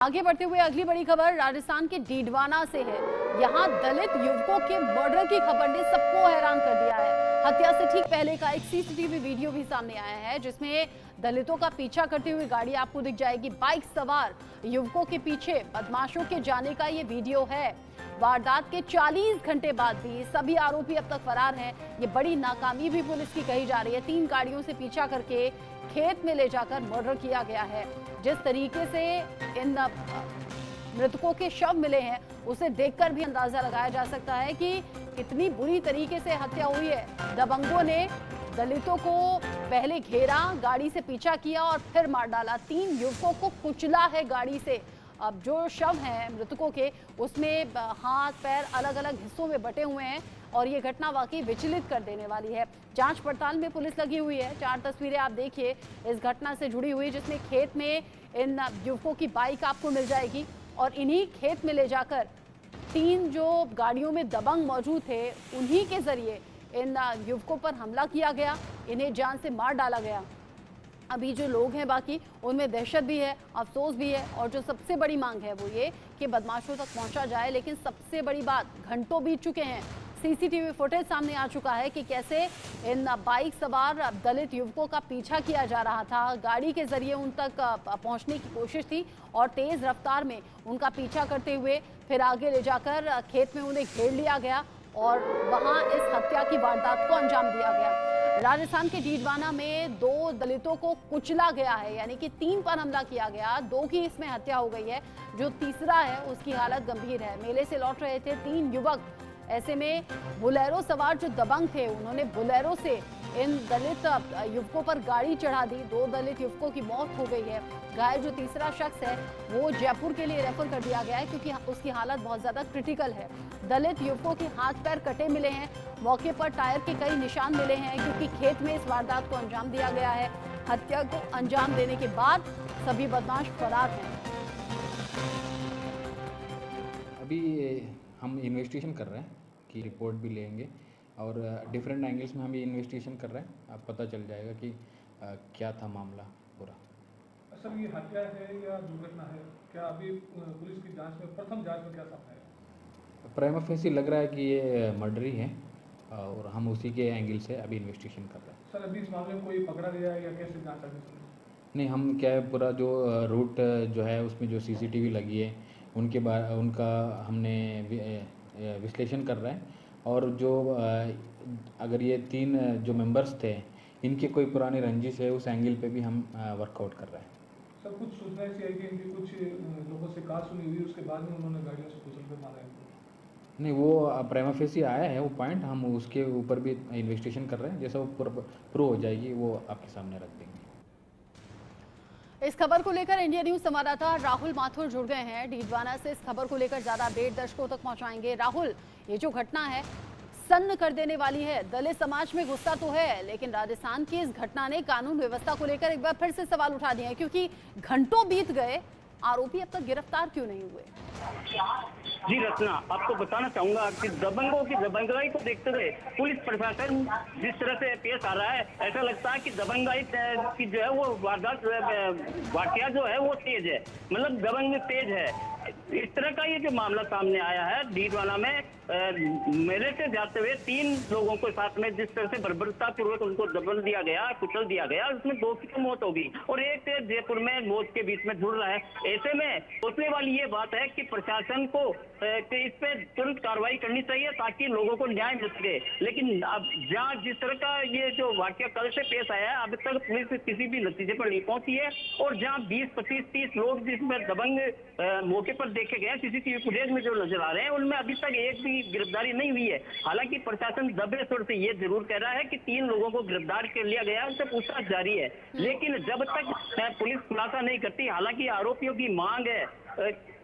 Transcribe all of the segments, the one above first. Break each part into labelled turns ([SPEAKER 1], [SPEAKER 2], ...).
[SPEAKER 1] आगे बढ़ते हुए अगली बड़ी खबर राजस्थान के डीडवाना से है। यहाँ दलित युवकों के मर्डर की खबर ने सबको हैरान कर दिया है। हत्या से ठीक पहले का एक सीसीटीवी वीडियो भी सामने आया है, जिसमें दलितों का पीछा करती हुई गाड़ी आपको दिख जाएगी। बाइक सवार युवकों के पीछे बदमाशों के जाने का ये वीडियो है। वारदात के 40 घंटे बाद भी सभी आरोपी अब तक फरार हैं। ये बड़ी नाकामी भी पुलिस की कही जा रही है। 3 गाड़ियों से पीछा करके खेत में ले जाकर मर्डर किया गया है। जिस तरीके से इन मृतकों के शव मिले हैं, उसे देखकर भी अंदाजा लगाया जा सकता है कि कितनी बुरी तरीके से हत्या हुई है। दबंगों ने दलितों को पहले घेरा, गाड़ी से पीछा किया और फिर मार डाला। 3 युवकों को कुचला है गाड़ी से। अब जो शव हैं मृतकों के, उसमें हाथ पैर अलग अलग हिस्सों में बटे हुए हैं और ये घटना वाकई विचलित कर देने वाली है। जांच पड़ताल में पुलिस लगी हुई है। 4 तस्वीरें आप देखिए इस घटना से जुड़ी हुई, जिसमें खेत में इन युवकों की बाइक आपको मिल जाएगी और इन्हीं खेत में ले जाकर 3 जो गाड़ियों में दबंग मौजूद थे, उन्हीं के जरिए इन युवकों पर हमला किया गया, इन्हें जान से मार डाला गया। अभी जो लोग हैं बाकी, उनमें दहशत भी है, अफसोस भी है और जो सबसे बड़ी मांग है वो ये कि बदमाशों तक पहुंचा जाए। लेकिन सबसे बड़ी बात, घंटों बीत चुके हैं, सीसीटीवी फुटेज सामने आ चुका है कि कैसे इन बाइक सवार दलित युवकों का पीछा किया जा रहा था। गाड़ी के जरिए उन तक पहुंचने की कोशिश थी और तेज रफ्तार में उनका पीछा करते हुए फिर आगे ले जाकर खेत में उन्हें घेर लिया गया और वहां इस हत्या की वारदात को अंजाम दिया गया। राजस्थान के डीडवाना में 2 दलितों को कुचला गया है, यानी कि 3 पर हमला किया गया, 2 की इसमें हत्या हो गई है। जो तीसरा है उसकी हालत गंभीर है। मेले से लौट रहे थे 3 युवक, ऐसे में बुलेरो सवार जो दबंग थे, उन्होंने बुलेरो से इन दलित युवकों पर गाड़ी चढ़ा दी। 2 दलित युवकों की मौत हो गई है। घायल जो तीसरा शख्स है वो जयपुर के लिए रेफर कर दिया गया है, क्योंकि उसकी हालत बहुत ज्यादा क्रिटिकल है। दलित युवकों के हाथ पैर कटे मिले हैं। मौके पर टायर के कई निशान मिले हैं, क्योंकि खेत में इस वारदात को अंजाम दिया गया है। हत्या को अंजाम देने के बाद सभी बदमाश फरार हैं।
[SPEAKER 2] अभी हम इन्वेस्टिगेशन कर रहे हैं कि रिपोर्ट भी लेंगे और डिफरेंट एंगल्स में हम ये इन्वेस्टिगेशन कर रहे हैं। अब पता चल जाएगा कि क्या था मामला पूरा।
[SPEAKER 3] सर, ये हत्या है या दुर्घटना है? क्या अभी पुलिस की जांच में, प्रथम जांच में क्या सामने आया?
[SPEAKER 2] प्राइमा फेसी लग रहा है कि ये मर्डर ही है और हम उसी के एंगल से अभी इन्वेस्टिगेशन कर रहे हैं।
[SPEAKER 3] सर, अभी इस मामले में कोई पकड़ा गया है या कैसे जांच आगे चल रही है?
[SPEAKER 2] नहीं, हम क्या है, पूरा जो रूट जो है उसमें जो सीसीटीवी लगी है उनका हमने विश्लेषण कर रहे हैं और जो अगर ये 3 जो मेंबर्स थे, इनकी कोई पुरानी रंजिश है, उस एंगल पे भी हम वर्कआउट कर रहे हैं।
[SPEAKER 3] सर, कुछ सूचना ऐसी आई कि इनकी कुछ लोगों से कार सुनी हुई, उसके बाद में उन्होंने गाड़ियों से कुचल कर मारा है?
[SPEAKER 2] नहीं, वो प्राइमा फेसी आया है वो पॉइंट, हम उसके ऊपर भी इन्वेस्टिगेशन कर रहे हैं। जैसा वो प्रूव हो जाएगी वो आपके सामने रख देंगे।
[SPEAKER 1] इस खबर को लेकर इंडिया न्यूज संवाददाता राहुल माथुर जुड़ गए हैं डीडवाना से। इस खबर को लेकर ज्यादा अपडेट दर्शकों तक पहुंचाएंगे। राहुल, ये जो घटना है सन्न कर देने वाली है। दलित समाज में गुस्सा तो है, लेकिन राजस्थान की इस घटना ने कानून व्यवस्था को लेकर एक बार फिर से सवाल उठा दिए हैं, क्योंकि घंटों बीत गए, आरोपी अब तक गिरफ्तार क्यों नहीं हुए?
[SPEAKER 4] जी रचना, आपको बताना चाहूंगा कि दबंगों की दबंगाई को देखते हुए पुलिस प्रशासन जिस तरह से पेश आ रहा है, ऐसा लगता है कि दबंगाई की जो है वो वारदात वाकया जो है वो तेज है, मतलब दबंग तेज है। इस तरह का ये जो मामला सामने आया है डीडवाना में, मेले से जाते हुए 3 लोगों को साथ में जिस तरह से बर्बरता पूर्वक उनको दबल दिया गया, कुचल दिया गया, उसमें 2 की तो मौत होगी और एक जयपुर में मौत के बीच में जुड़ रहा है। ऐसे में सोचने वाली ये बात है कि प्रशासन को इस पे तुरंत कार्रवाई करनी चाहिए ताकि लोगों को न्याय मिल सके। लेकिन अब जहाँ जिस तरह का ये जो वाकया कल से पेश आया है, अब तक पुलिस किसी भी नतीजे पर नहीं पहुंची है और जहाँ 20, 25, 30 लोग जिसमें दबंग मौके पर देखे गए सीसीटीवी फुटेज में जो नजर आ रहे हैं, उनमें अभी तक एक भी गिरफ्तारी नहीं हुई है। हालांकि प्रशासन दबे स्वर से ये जरूर कह रहा है कि 3 लोगों को गिरफ्तार कर लिया गया है, उनसे पूछताछ जारी है। लेकिन जब तक पुलिस खुलासा नहीं करती, हालांकि आरोपियों की मांग है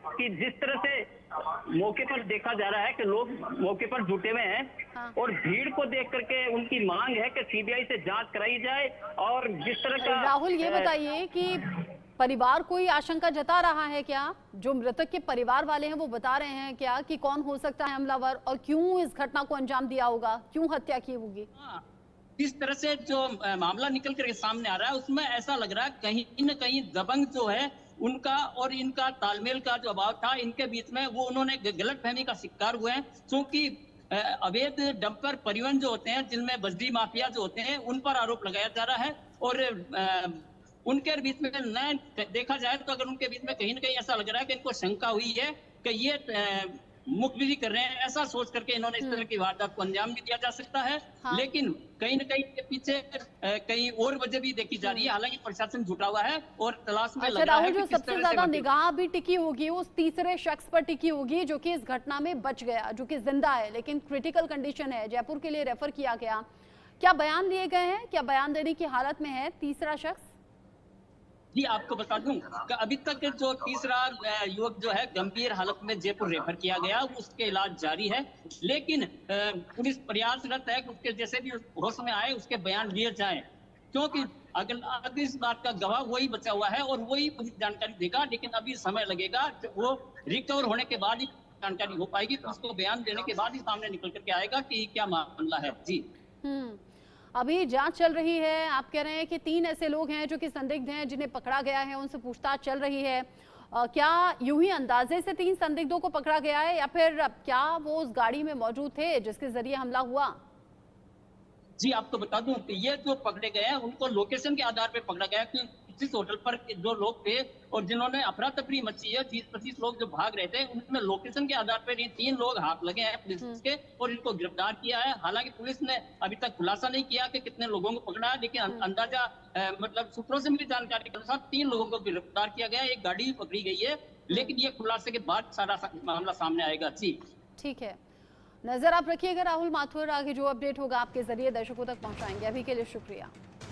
[SPEAKER 4] कि जिस तरह से मौके पर देखा जा रहा है कि लोग मौके पर जुटे हुए हैं और भीड़ को देख करके उनकी मांग है कि सीबीआई से जांच कराई जाए और जिस तरह का।
[SPEAKER 1] राहुल, ये बताइए कि परिवार कोई आशंका जता रहा है क्या? जो मृतक के परिवार वाले हैं वो बता रहे हैं क्या कि कौन हो सकता है हमलावर और क्यों इस घटना को अंजाम दिया होगा, क्यों हत्या की होगी?
[SPEAKER 5] इस तरह से जो मामला निकल कर सामने आ रहा है उसमें ऐसा लग रहा है कहीं न कहीं दबंग जो है उनका और इनका तालमेल का जो अभाव था इनके बीच में, वो उन्होंने गलतफहमी का शिकार हुए हैं। क्योंकि अवैध डंपर परिवहन जो होते हैं, जिनमें बजरी माफिया जो होते हैं, उन पर आरोप लगाया जा रहा है। और उनके बीच में न देखा जाए तो अगर उनके बीच में कहीं ना कहीं ऐसा लग रहा है कि इनको शंका हुई है कि ये मुखबिरी कर रहे हैं, ऐसा सोच करके इन्होंने इस तरह की वारदात को अंजाम भी दिया जा सकता है।
[SPEAKER 1] हाँ।
[SPEAKER 5] लेकिन कहीं न कहीं के पीछे कहीं और वजह भी देखी जा रही है। हालांकि प्रशासन जुटा हुआ है और तलाश में
[SPEAKER 1] अच्छा
[SPEAKER 5] लगा है
[SPEAKER 1] राहुल,
[SPEAKER 5] कि
[SPEAKER 1] जो
[SPEAKER 5] किस
[SPEAKER 1] सबसे
[SPEAKER 5] तरह से
[SPEAKER 1] ज्यादा
[SPEAKER 5] बचे।
[SPEAKER 1] निगाह भी टिकी होगी उस तीसरे शख्स पर टिकी होगी जो कि इस घटना में बच गया, जो कि जिंदा है लेकिन क्रिटिकल कंडीशन है, जयपुर के लिए रेफर किया गया। क्या बयान लिए गए हैं, क्या बयान देने की हालत में है तीसरा शख्स?
[SPEAKER 5] जी, आपको बता दूं कि अभी तक जो तीसरा युवक जो है गंभीर हालत में जयपुर रेफर किया गया, उसके इलाज जारी है। लेकिन पुलिस प्रयासरत है कि उसके जैसे भी होश में आए उसके बयान लिए जाएं, क्योंकि अगर इस बात का गवाह वही बचा हुआ है और वही पूरी जानकारी देगा। लेकिन अभी समय लगेगा, वो रिकवर होने के बाद ही जानकारी हो पाएगी। तो उसको बयान देने के बाद ही सामने निकल करके आएगा कि क्या मामला है। जी
[SPEAKER 1] अभी जांच चल रही है। आप कह रहे हैं कि 3 ऐसे लोग हैं जो कि संदिग्ध हैं, जिन्हें पकड़ा गया है, उनसे पूछताछ चल रही है। क्या यूं ही अंदाजे से 3 संदिग्धों को पकड़ा गया है या फिर क्या वो उस गाड़ी में मौजूद थे जिसके जरिए हमला हुआ?
[SPEAKER 5] जी, आपको बता दूं कि ये जो पकड़े गए हैं उनको लोकेशन के आधार पर पकड़ा गया कि जिस होटल पर जो लोग थे और जिन्होंने अफरा तफरी मची है, 20-25 लोग जो भाग रहे थे, उनमें लोकेशन के आधार पर ये 3 लोग हाथ लगे हैं पुलिस के और इनको गिरफ्तार किया है। हालांकि पुलिस ने अभी तक खुलासा नहीं किया कि कितने लोगों को पकड़ा है, लेकिन अंदाजा मतलब सूत्रों से मिली जानकारी के अनुसार 3 लोगों को गिरफ्तार किया गया है। एक गाड़ी भी पकड़ी गई है, लेकिन ये खुलासे के बाद सारा मामला सामने आएगा। जी
[SPEAKER 1] ठीक है, नजर आप रखिएगा राहुल माथुर, आगे जो अपडेट होगा आपके जरिए दर्शकों तक पहुंचाएंगे। अभी के लिए शुक्रिया।